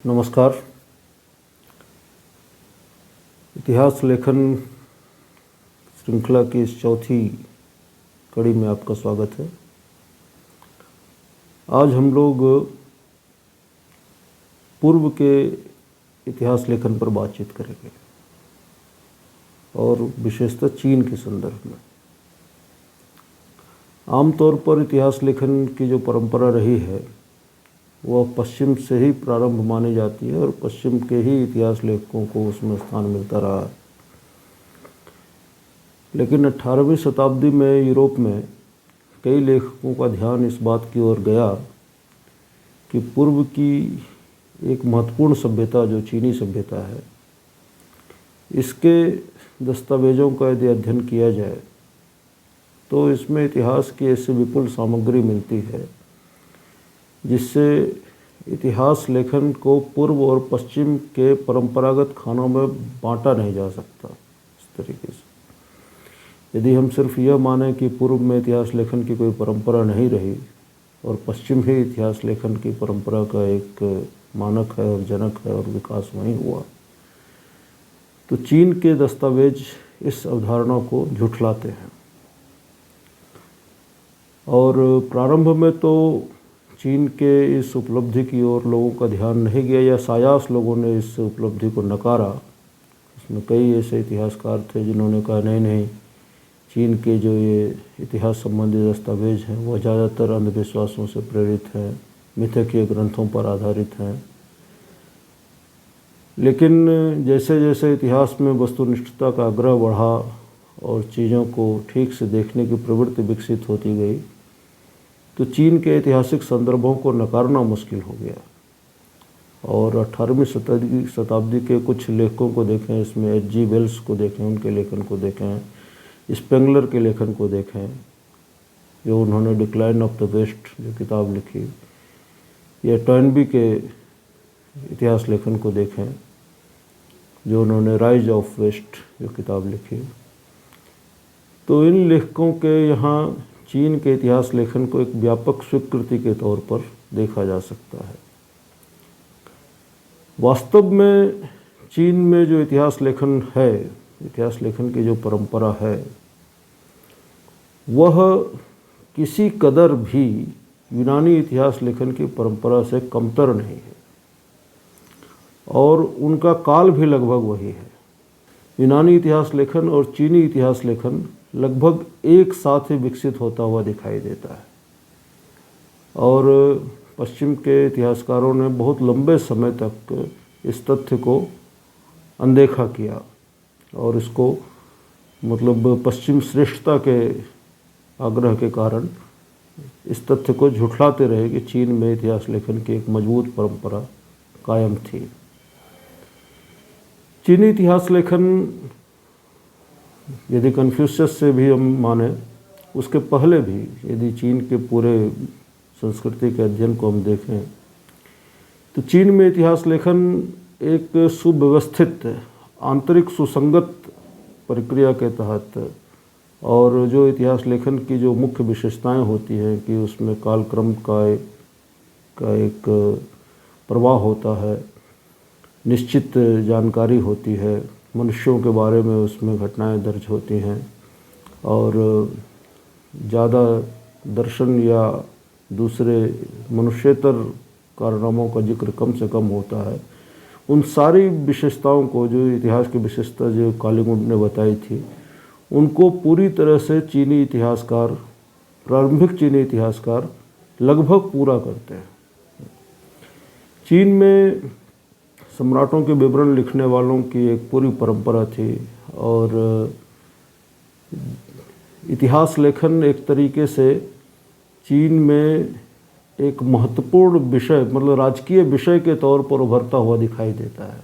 नमस्कार। इतिहास लेखन श्रृंखला की इस चौथी कड़ी में आपका स्वागत है। आज हम लोग पूर्व के इतिहास लेखन पर बातचीत करेंगे और विशेषतः चीन के संदर्भ में। आमतौर पर इतिहास लेखन की जो परंपरा रही है वह पश्चिम से ही प्रारंभ मानी जाती है और पश्चिम के ही इतिहास लेखकों को उसमें स्थान मिलता रहा है। लेकिन 18वीं शताब्दी में यूरोप में कई लेखकों का ध्यान इस बात की ओर गया कि पूर्व की एक महत्वपूर्ण सभ्यता जो चीनी सभ्यता है, इसके दस्तावेज़ों का यदि अध्ययन किया जाए तो इसमें इतिहास की ऐसी विपुल सामग्री मिलती है जिससे इतिहास लेखन को पूर्व और पश्चिम के परंपरागत खानों में बांटा नहीं जा सकता। इस तरीके से यदि हम सिर्फ यह माने कि पूर्व में इतिहास लेखन की कोई परंपरा नहीं रही और पश्चिम ही इतिहास लेखन की परंपरा का एक मानक है और जनक है और विकास वहीं हुआ, तो चीन के दस्तावेज इस अवधारणा को झुठलाते हैं। और प्रारंभ में तो चीन के इस उपलब्धि की ओर लोगों का ध्यान नहीं गया या सायास लोगों ने इस उपलब्धि को नकारा। इसमें कई ऐसे इतिहासकार थे जिन्होंने कहा नहीं, चीन के जो ये इतिहास संबंधी दस्तावेज हैं वह ज़्यादातर अंधविश्वासों से प्रेरित हैं, मिथकीय ग्रंथों पर आधारित हैं। लेकिन जैसे जैसे इतिहास में वस्तुनिष्ठता का आग्रह बढ़ा और चीज़ों को ठीक से देखने की प्रवृत्ति विकसित होती गई तो चीन के ऐतिहासिक संदर्भों को नकारना मुश्किल हो गया। और 18वीं शताब्दी के कुछ लेखकों को देखें, इसमें H.G. वेल्स को देखें, उनके लेखन को देखें, स्पेंगलर के लेखन को देखें जो उन्होंने डिक्लाइन ऑफ द वेस्ट जो किताब लिखी, या टॉयनबी के इतिहास लेखन को देखें जो उन्होंने राइज ऑफ वेस्ट जो किताब लिखी। तो इन लेखकों के यहाँ चीन के इतिहास लेखन को एक व्यापक स्वीकृति के तौर पर देखा जा सकता है। वास्तव में चीन में जो इतिहास लेखन है, इतिहास लेखन की जो परंपरा है, वह किसी कदर भी यूनानी इतिहास लेखन की परंपरा से कमतर नहीं है और उनका काल भी लगभग वही है। यूनानी इतिहास लेखन और चीनी इतिहास लेखन लगभग एक साथ ही विकसित होता हुआ दिखाई देता है और पश्चिम के इतिहासकारों ने बहुत लंबे समय तक इस तथ्य को अनदेखा किया और इसको मतलब पश्चिम श्रेष्ठता के आग्रह के कारण इस तथ्य को झुठलाते रहे कि चीन में इतिहास लेखन की एक मजबूत परंपरा कायम थी। चीनी इतिहास लेखन यदि कन्फ्यूशियस से भी हम माने, उसके पहले भी यदि चीन के पूरे संस्कृति के अध्ययन को हम देखें तो चीन में इतिहास लेखन एक सुव्यवस्थित आंतरिक सुसंगत प्रक्रिया के तहत, और जो इतिहास लेखन की जो मुख्य विशेषताएं होती हैं कि उसमें कालक्रम का एक प्रवाह होता है, निश्चित जानकारी होती है, मनुष्यों के बारे में उसमें घटनाएं दर्ज होती हैं और ज़्यादा दर्शन या दूसरे मनुष्येतर कारनामों का जिक्र कम से कम होता है। उन सारी विशेषताओं को, जो इतिहास की विशेषता जो कालीमुंड ने बताई थी, उनको पूरी तरह से चीनी इतिहासकार, प्रारंभिक चीनी इतिहासकार लगभग पूरा करते हैं। चीन में सम्राटों के विवरण लिखने वालों की एक पूरी परंपरा थी और इतिहास लेखन एक तरीके से चीन में एक महत्वपूर्ण विषय, मतलब राजकीय विषय के तौर पर उभरता हुआ दिखाई देता है।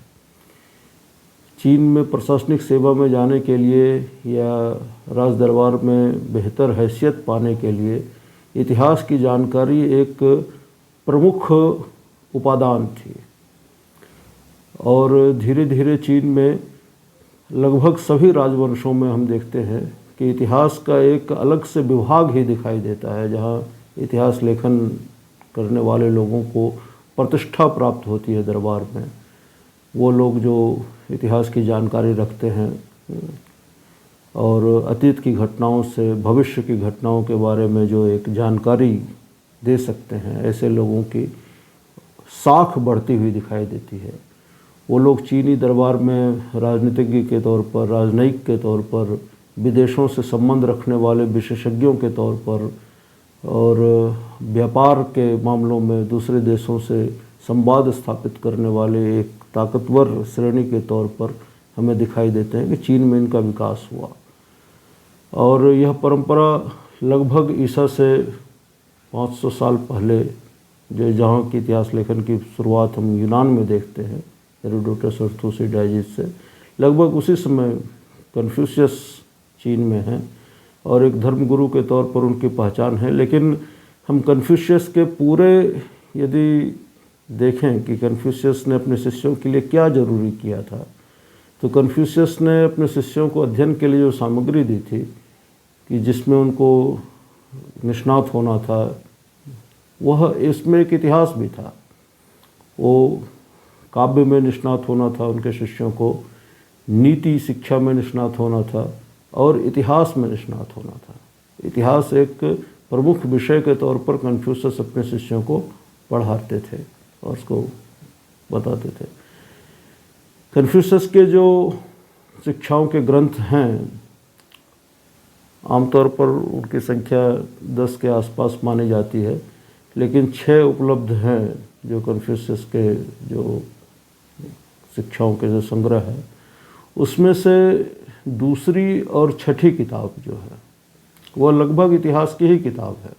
चीन में प्रशासनिक सेवा में जाने के लिए या राज दरबार में बेहतर हैसियत पाने के लिए इतिहास की जानकारी एक प्रमुख उपादान थी और धीरे धीरे चीन में लगभग सभी राजवंशों में हम देखते हैं कि इतिहास का एक अलग से विभाग ही दिखाई देता है, जहाँ इतिहास लेखन करने वाले लोगों को प्रतिष्ठा प्राप्त होती है दरबार में। वो लोग जो इतिहास की जानकारी रखते हैं और अतीत की घटनाओं से भविष्य की घटनाओं के बारे में जो एक जानकारी दे सकते हैं, ऐसे लोगों की साख बढ़ती हुई दिखाई देती है। वो लोग चीनी दरबार में राजनीतिज्ञ के तौर पर, राजनयिक के तौर पर, विदेशों से संबंध रखने वाले विशेषज्ञों के तौर पर और व्यापार के मामलों में दूसरे देशों से संवाद स्थापित करने वाले एक ताकतवर श्रेणी के तौर पर हमें दिखाई देते हैं कि चीन में इनका विकास हुआ। और यह परंपरा लगभग ईसा से 500 साल पहले, जो जहाँ की इतिहास लेखन की शुरुआत हम यूनान में देखते हैं, हेरोडोटस और थुसिडाइडिस से, लगभग उसी समय कन्फ्यूशियस चीन में हैं और एक धर्मगुरु के तौर पर उनकी पहचान है। लेकिन हम कन्फ्यूशियस के पूरे यदि देखें कि कन्फ्यूशियस ने अपने शिष्यों के लिए क्या ज़रूरी किया था, तो कन्फ्यूशियस ने अपने शिष्यों को अध्ययन के लिए जो सामग्री दी थी कि जिसमें उनको निष्णात होना था, वह इसमें एक इतिहास भी था। वो काव्य में निष्णात होना था उनके शिष्यों को, नीति शिक्षा में निष्णात होना था और इतिहास में निष्णात होना था। इतिहास एक प्रमुख विषय के तौर पर कन्फ्यूशियस अपने शिष्यों को पढ़ाते थे और उसको बताते थे। कन्फ्यूशियस के जो शिक्षाओं के ग्रंथ हैं, आमतौर पर उनकी संख्या 10 के आसपास मानी जाती है, लेकिन 6 उपलब्ध हैं जो कन्फ्यूशियस के जो शिक्षाओं के जो संग्रह है। उसमें से दूसरी और छठी किताब जो है वह लगभग इतिहास की ही किताब है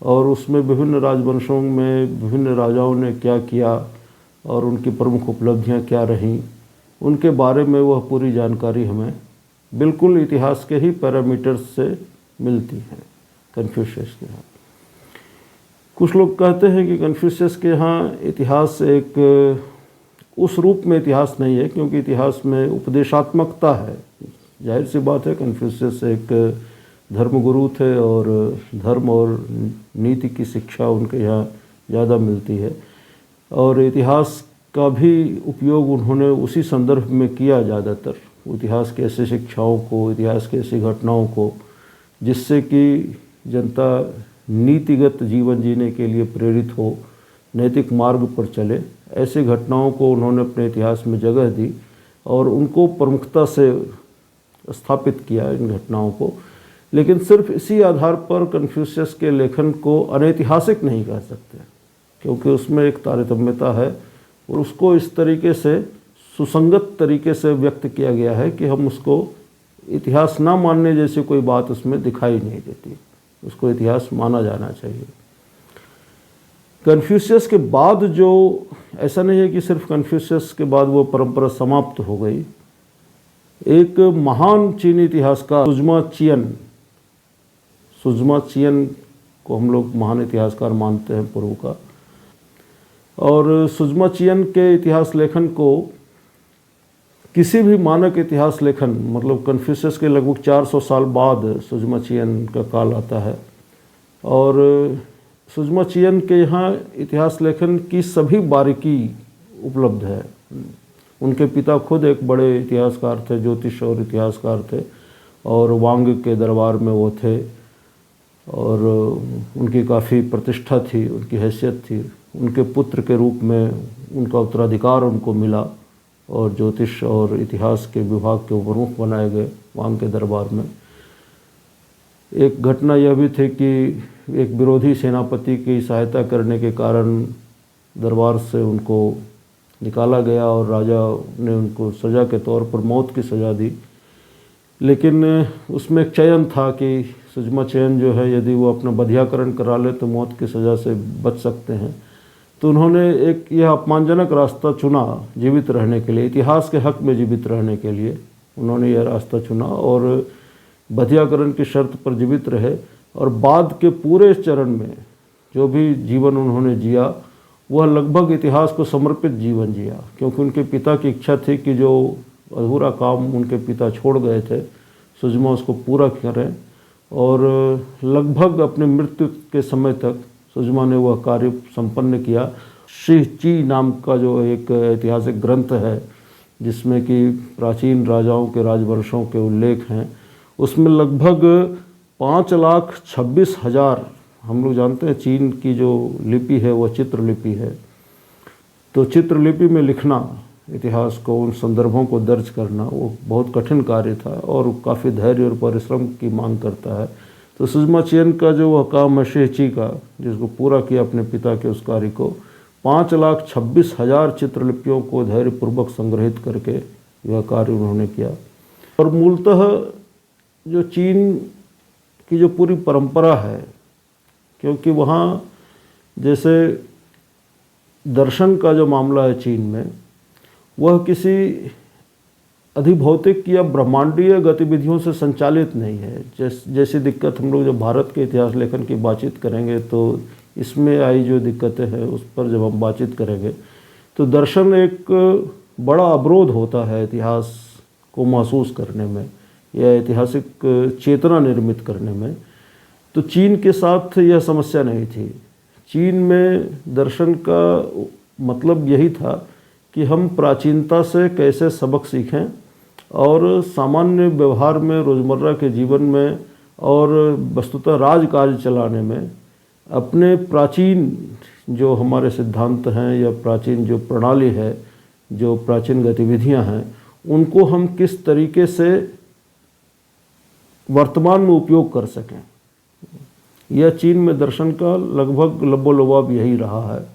और उसमें विभिन्न राजवंशों में विभिन्न राजाओं ने क्या किया और उनकी प्रमुख उपलब्धियां क्या रहीं, उनके बारे में वह पूरी जानकारी हमें बिल्कुल इतिहास के ही पैरामीटर्स से मिलती हैं कन्फ्यूशियस के यहाँ। कुछ लोग कहते हैं कि कन्फ्यूशियस के यहाँ इतिहास एक उस रूप में इतिहास नहीं है, क्योंकि इतिहास में उपदेशात्मकता है। जाहिर सी बात है, कन्फ्यूशियस एक धर्मगुरु थे और धर्म और नीति की शिक्षा उनके यहाँ ज़्यादा मिलती है और इतिहास का भी उपयोग उन्होंने उसी संदर्भ में किया ज़्यादातर, इतिहास की ऐसी शिक्षाओं को, इतिहास की ऐसी घटनाओं को जिससे कि जनता नीतिगत जीवन जीने के लिए प्रेरित हो, नैतिक मार्ग पर चले। ऐसी घटनाओं को उन्होंने अपने इतिहास में जगह दी और उनको प्रमुखता से स्थापित किया इन घटनाओं को। लेकिन सिर्फ इसी आधार पर कन्फ्यूशियस के लेखन को अनैतिहासिक नहीं कह सकते, क्योंकि उसमें एक तारतम्यता है और उसको इस तरीके से सुसंगत तरीके से व्यक्त किया गया है कि हम उसको इतिहास ना मानने जैसी कोई बात उसमें दिखाई नहीं देती, उसको इतिहास माना जाना चाहिए। कन्फ्यूशियस के बाद जो, ऐसा नहीं है कि सिर्फ कन्फ्यूशियस के बाद वो परंपरा समाप्त हो गई। एक महान चीनी इतिहासकार सुजमा चियन को हम लोग महान इतिहासकार मानते हैं पूर्व का, और सुजमा चियन के इतिहास लेखन को किसी भी मानक इतिहास लेखन, मतलब कन्फ्यूशियस के लगभग 400 साल बाद सुजमा चियन का काल आता है और सुजमा चियन के यहाँ इतिहास लेखन की सभी बारीकी उपलब्ध है। उनके पिता खुद एक बड़े इतिहासकार थे, ज्योतिष और इतिहासकार थे और वांग के दरबार में वो थे और उनकी काफ़ी प्रतिष्ठा थी, उनकी हैसियत थी। उनके पुत्र के रूप में उनका उत्तराधिकार उनको मिला और ज्योतिष और इतिहास के विभाग के प्रमुख बनाए गए वांग के दरबार में। एक घटना यह भी थी कि एक विरोधी सेनापति की सहायता करने के कारण दरबार से उनको निकाला गया और राजा ने उनको सज़ा के तौर पर मौत की सज़ा दी। लेकिन उसमें एक चयन था कि सुजमा चियन जो है, यदि वो अपना बधियाकरण करा ले तो मौत की सज़ा से बच सकते हैं। तो उन्होंने एक यह अपमानजनक रास्ता चुना जीवित रहने के लिए, इतिहास के हक में जीवित रहने के लिए उन्होंने यह रास्ता चुना और बधियाकरण की शर्त पर जीवित रहे। और बाद के पूरे चरण में जो भी जीवन उन्होंने जिया वह लगभग इतिहास को समर्पित जीवन जिया, क्योंकि उनके पिता की इच्छा थी कि जो अधूरा काम उनके पिता छोड़ गए थे सुजमा उसको पूरा करें और लगभग अपने मृत्यु के समय तक सुजमा ने वह कार्य संपन्न किया। शी ची नाम का जो एक ऐतिहासिक ग्रंथ है, जिसमें कि प्राचीन राजाओं के राजवंशों के उल्लेख हैं, उसमें लगभग 5,26,000, हम लोग जानते हैं चीन की जो लिपि है वो चित्रलिपि है, तो चित्रलिपि में लिखना इतिहास को, उन संदर्भों को दर्ज करना, वो बहुत कठिन कार्य था और काफ़ी धैर्य और परिश्रम की मांग करता है। तो सुषमा चेन का जो वह काम है शी ची का, जिसको पूरा किया अपने पिता के उस कार्य को, 5,26,000 चित्रलिपियों को धैर्यपूर्वक संग्रहित करके यह कार्य उन्होंने किया। और मूलतः जो चीन की जो पूरी परंपरा है, क्योंकि वहाँ जैसे दर्शन का जो मामला है चीन में, वह किसी अधिभौतिक या ब्रह्मांडीय गतिविधियों से संचालित नहीं है। जैसी दिक्कत हम लोग जब भारत के इतिहास लेखन की बातचीत करेंगे तो इसमें आई जो दिक्कतें हैं उस पर जब हम बातचीत करेंगे, तो दर्शन एक बड़ा अवरोध होता है इतिहास को महसूस करने में या ऐतिहासिक चेतना निर्मित करने में। तो चीन के साथ यह समस्या नहीं थी। चीन में दर्शन का मतलब यही था कि हम प्राचीनता से कैसे सबक सीखें और सामान्य व्यवहार में, रोज़मर्रा के जीवन में और वस्तुतः राजकाज चलाने में अपने प्राचीन जो हमारे सिद्धांत हैं या प्राचीन जो प्रणाली है, जो प्राचीन गतिविधियां हैं, उनको हम किस तरीके से वर्तमान में उपयोग कर सकें। यह चीन में दर्शन का लगभग लबोलबाब यही रहा है।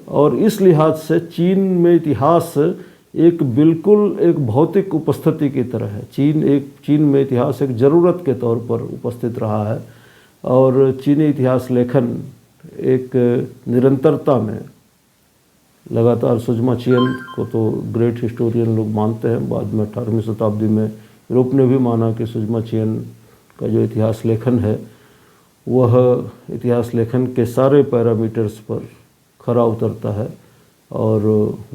और इस लिहाज से चीन में इतिहास एक बिल्कुल एक भौतिक उपस्थिति की तरह है। चीन में इतिहास एक ज़रूरत के तौर पर उपस्थित रहा है और चीनी इतिहास लेखन एक निरंतरता में लगातार, सुषमा चेन को तो ग्रेट हिस्टोरियन लोग मानते हैं, बाद में 18वीं शताब्दी में यूरोप ने भी माना कि सुषमा चेन का जो इतिहास लेखन है वह इतिहास लेखन के सारे पैरामीटर्स पर खरा उतरता है और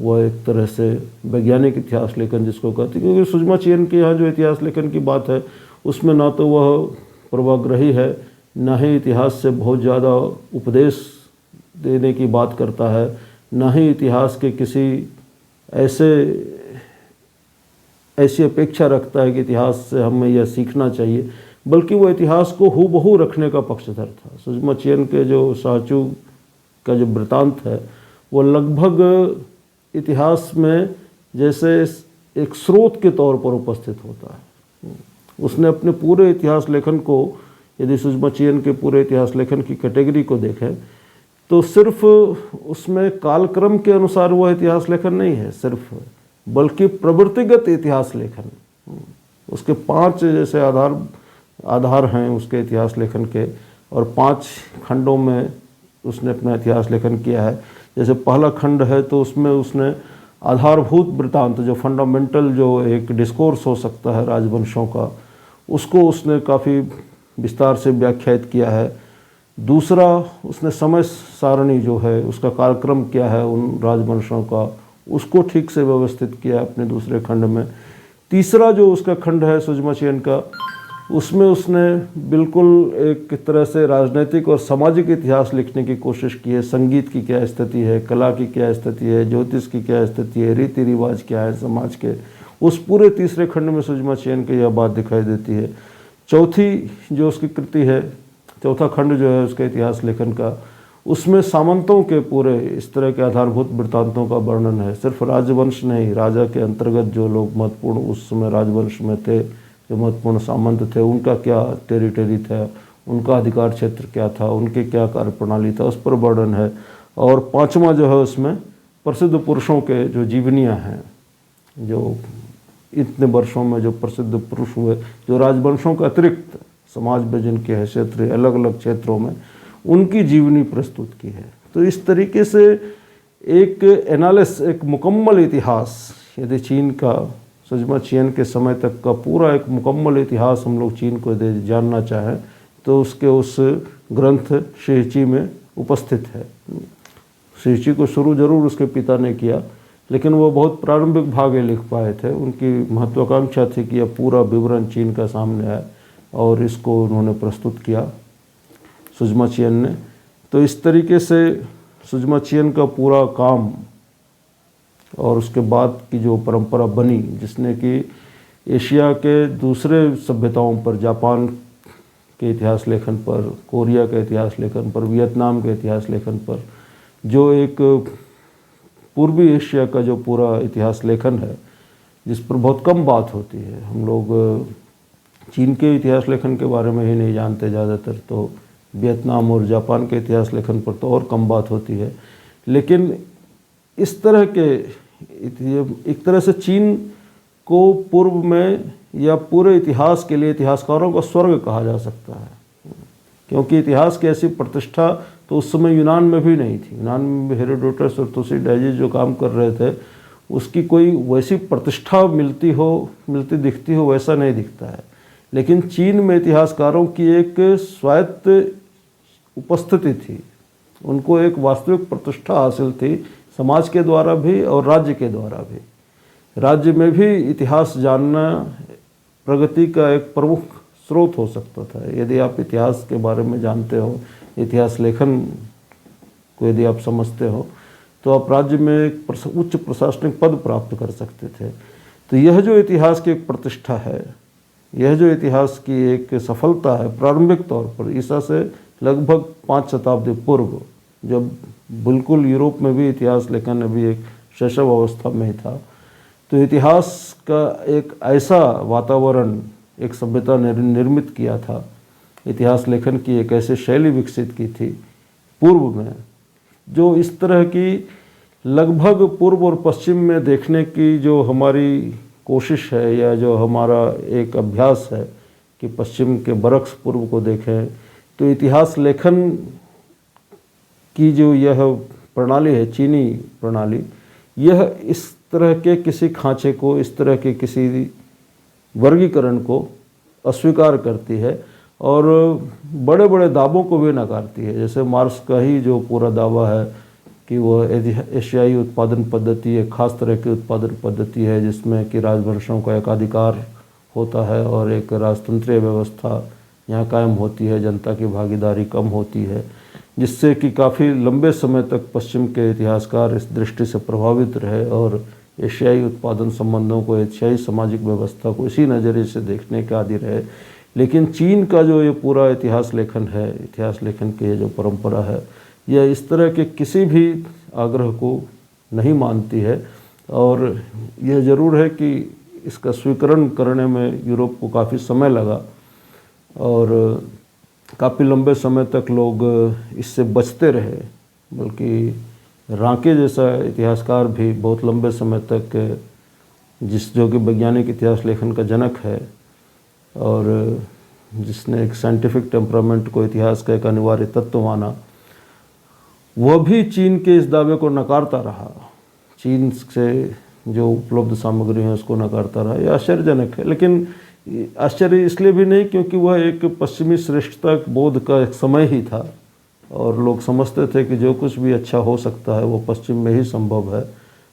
वह एक तरह से वैज्ञानिक इतिहास लेखन जिसको कहते हैं। क्योंकि सुषमा चेन के यहाँ जो इतिहास लेखन की बात है उसमें ना तो वह पूर्वाग्रही है, ना ही इतिहास से बहुत ज़्यादा उपदेश देने की बात करता है, ना ही इतिहास के किसी ऐसी अपेक्षा रखता है कि इतिहास से हमें यह सीखना चाहिए, बल्कि वो इतिहास को हूबहू रखने का पक्षधर था। सुषमा चेन के जो शाहचू का जो वृतांत है वो लगभग इतिहास में जैसे एक स्रोत के तौर पर उपस्थित होता है। उसने अपने पूरे इतिहास लेखन को, यदि सुषमा चेन के पूरे इतिहास लेखन की कैटेगरी को देखें तो सिर्फ उसमें कालक्रम के अनुसार वह इतिहास लेखन नहीं है सिर्फ, बल्कि प्रवृत्तिगत इतिहास लेखन। उसके 5 जैसे आधार हैं उसके इतिहास लेखन के, और 5 खंडों में उसने अपना इतिहास लेखन किया है। जैसे पहला खंड है तो उसमें उसने आधारभूत वृत्तांत, जो फंडामेंटल जो एक डिस्कोर्स हो सकता है राजवंशों का, उसको उसने काफ़ी विस्तार से व्याख्यात किया है। दूसरा, उसने समय सारणी जो है, उसका कालक्रम क्या है उन राजवंशों का, उसको ठीक से व्यवस्थित किया अपने दूसरे खंड में। तीसरा जो उसका खंड है सुषमा चेन का, उसमें उसने बिल्कुल एक तरह से राजनीतिक और सामाजिक इतिहास लिखने की कोशिश की है। संगीत की क्या स्थिति है, कला की क्या स्थिति है, ज्योतिष की क्या स्थिति है, रीति रिवाज क्या है समाज के, उस पूरे तीसरे खंड में सुषमा चेन की यह बात दिखाई देती है। चौथी जो उसकी कृति है, चौथा खंड जो है उसके इतिहास लेखन का, उसमें सामंतों के पूरे इस तरह के आधारभूत वृत्तांतों का वर्णन है। सिर्फ राजवंश नहीं, राजा के अंतर्गत जो लोग महत्वपूर्ण उस समय राजवंश में थे, जो महत्वपूर्ण सामंत थे, उनका क्या टेरिटरी था, उनका अधिकार क्षेत्र क्या था, उनके क्या कार्यप्रणाली था, उस पर वर्णन है। और 5वां जो है उसमें प्रसिद्ध पुरुषों के जो जीवनियाँ हैं, जो इतने वर्षों में जो प्रसिद्ध पुरुष हुए, जो राजवंशों के अतिरिक्त समाज में जिनकी हैसियत रही अलग अलग क्षेत्रों में, उनकी जीवनी प्रस्तुत की है। तो इस तरीके से एक एनालिस, एक मुकम्मल इतिहास, यदि चीन का, सुषमा चेन के समय तक का पूरा एक मुकम्मल इतिहास हम लोग चीन को जानना चाहें तो उसके उस ग्रंथ शी ची में उपस्थित है। शी ची को शुरू जरूर उसके पिता ने किया, लेकिन वो बहुत प्रारंभिक भाग लिख पाए थे। उनकी महत्वाकांक्षा थी कि यह पूरा विवरण चीन का सामने आए और इसको उन्होंने प्रस्तुत किया सुषमा चेन ने। तो इस तरीके से सुजमा चियन का पूरा काम और उसके बाद की जो परंपरा बनी, जिसने कि एशिया के दूसरे सभ्यताओं पर, जापान के इतिहास लेखन पर, कोरिया के इतिहास लेखन पर, वियतनाम के इतिहास लेखन पर, जो एक पूर्वी एशिया का जो पूरा इतिहास लेखन है, जिस पर बहुत कम बात होती है। हम लोग चीन के इतिहास लेखन के बारे में ही नहीं जानते ज़्यादातर, तो वियतनाम और जापान के इतिहास लेखन पर तो और कम बात होती है। लेकिन इस तरह के एक तरह से चीन को पूर्व में या पूरे इतिहास के लिए इतिहासकारों का स्वर्ग कहा जा सकता है, क्योंकि इतिहास की ऐसी प्रतिष्ठा तो उस समय यूनान में भी नहीं थी। यूनान में हेरोडोटस और तुसिडाइडिस जो काम कर रहे थे, उसकी कोई वैसी प्रतिष्ठा मिलती दिखती हो, वैसा नहीं दिखता है। लेकिन चीन में इतिहासकारों की एक स्वायत्त उपस्थिति थी, उनको एक वास्तविक प्रतिष्ठा हासिल थी, समाज के द्वारा भी और राज्य के द्वारा भी। राज्य में भी इतिहास जानना प्रगति का एक प्रमुख स्रोत हो सकता था। यदि आप इतिहास के बारे में जानते हो, इतिहास लेखन को यदि आप समझते हो, तो आप राज्य में एक उच्च प्रशासनिक पद प्राप्त कर सकते थे। तो यह जो इतिहास की एक प्रतिष्ठा है, यह जो इतिहास की एक सफलता है, प्रारंभिक तौर पर ईसा से लगभग 5 शताब्दी पूर्व, जब बिल्कुल यूरोप में भी इतिहास लेखन अभी एक शैशव अवस्था में ही था, तो इतिहास का एक ऐसा वातावरण एक सभ्यता ने निर्मित किया था, इतिहास लेखन की एक ऐसी शैली विकसित की थी पूर्व में, जो इस तरह की लगभग पूर्व और पश्चिम में देखने की जो हमारी कोशिश है, या जो हमारा एक अभ्यास है कि पश्चिम के बरक्स पूर्व को देखें, तो इतिहास लेखन की जो यह प्रणाली है, चीनी प्रणाली, यह इस तरह के किसी खांचे को, इस तरह के किसी वर्गीकरण को अस्वीकार करती है और बड़े बड़े दावों को भी नकारती है। जैसे मार्क्स का ही जो पूरा दावा है कि वह एशियाई उत्पादन पद्धति एक खास तरह की उत्पादन पद्धति है, जिसमें कि राजवंशों का एकाधिकार होता है और एक राजतंत्रीय व्यवस्था यहाँ कायम होती है, जनता की भागीदारी कम होती है, जिससे कि काफ़ी लंबे समय तक पश्चिम के इतिहासकार इस दृष्टि से प्रभावित रहे और एशियाई उत्पादन संबंधों को, एशियाई सामाजिक व्यवस्था को इसी नज़रिए से देखने के आदि रहे। लेकिन चीन का जो ये पूरा इतिहास लेखन है, इतिहास लेखन की ये जो परंपरा है, यह इस तरह के किसी भी आग्रह को नहीं मानती है। और यह ज़रूर है कि इसका स्वीकरण करने में यूरोप को काफ़ी समय लगा और काफ़ी लंबे समय तक लोग इससे बचते रहे। बल्कि रांके जैसा इतिहासकार भी बहुत लंबे समय तक, जो कि वैज्ञानिक इतिहास लेखन का जनक है और जिसने एक साइंटिफिक टेम्परामेंट को इतिहास का एक अनिवार्य तत्व माना, वह भी चीन के इस दावे को नकारता रहा। चीन से जो उपलब्ध सामग्री है उसको नकारता रहा। यह आश्चर्यजनक है, लेकिन आश्चर्य इसलिए भी नहीं क्योंकि वह एक पश्चिमी श्रेष्ठता बोध का एक समय ही था और लोग समझते थे कि जो कुछ भी अच्छा हो सकता है वो पश्चिम में ही संभव है,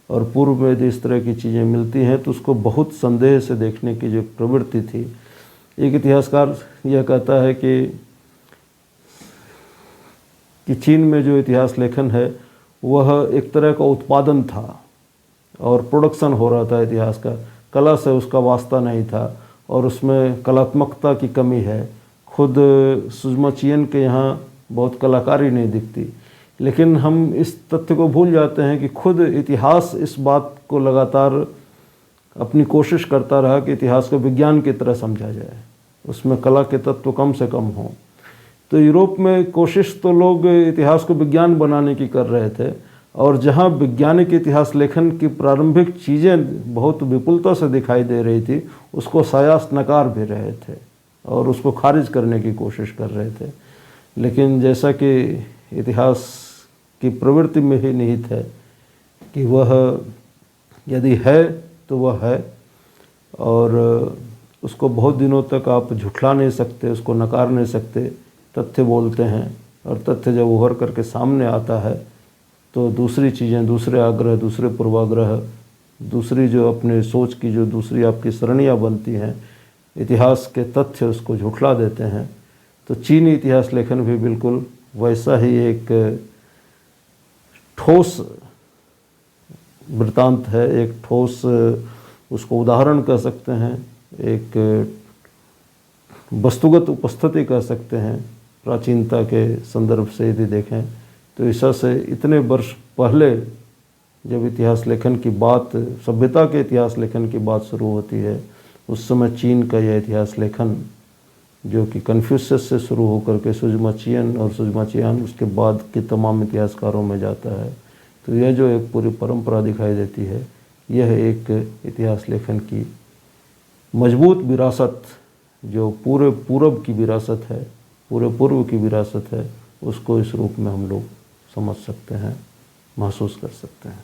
और पूर्व में यदि इस तरह की चीज़ें मिलती हैं तो उसको बहुत संदेह से देखने की जो प्रवृत्ति थी। एक इतिहासकार यह कहता है कि चीन में जो इतिहास लेखन है वह एक तरह का उत्पादन था और प्रोडक्शन हो रहा था इतिहास का, कला से उसका वास्ता नहीं था और उसमें कलात्मकता की कमी है। खुद सुजमा चियन के यहाँ बहुत कलाकारी नहीं दिखती, लेकिन हम इस तथ्य को भूल जाते हैं कि खुद इतिहास इस बात को लगातार अपनी कोशिश करता रहा कि इतिहास को विज्ञान की तरह समझा जाए, उसमें कला के तत्व कम से कम हों। तो यूरोप में कोशिश तो लोग इतिहास को विज्ञान बनाने की कर रहे थे, और जहाँ वैज्ञानिक इतिहास लेखन की प्रारंभिक चीज़ें बहुत विपुलता से दिखाई दे रही थी, उसको सायास नकार भी रहे थे और उसको खारिज करने की कोशिश कर रहे थे। लेकिन जैसा कि इतिहास की प्रवृत्ति में ही निहित है कि वह यदि है तो वह है और उसको बहुत दिनों तक आप झुठला नहीं सकते, उसको नकार नहीं सकते। तथ्य बोलते हैं और तथ्य जब उभर करके सामने आता है तो दूसरी चीज़ें, दूसरे आग्रह, दूसरे पूर्वाग्रह, दूसरी जो अपने सोच की जो दूसरी आपकी सरणियाँ बनती हैं, इतिहास के तथ्य उसको झुठला देते हैं। तो चीनी इतिहास लेखन भी बिल्कुल वैसा ही एक ठोस वृत्तांत है, एक ठोस उसको उदाहरण कह सकते हैं, एक वस्तुगत उपस्थिति कह सकते हैं। प्राचीनता के संदर्भ से यदि देखें तो ईसा से इतने वर्ष पहले जब इतिहास लेखन की बात, सभ्यता के इतिहास लेखन की बात शुरू होती है, उस समय चीन का यह इतिहास लेखन जो कि कन्फ्यूशियस से शुरू होकर के सुजमाचियन और सुजमाचियान उसके बाद के तमाम इतिहासकारों में जाता है। तो यह जो एक पूरी परंपरा दिखाई देती है, यह एक इतिहास लेखन की मजबूत विरासत, जो पूरे पूरब की विरासत है, पूरे पूर्व की विरासत है, उसको इस रूप में हम लोग समझ सकते हैं, महसूस कर सकते हैं।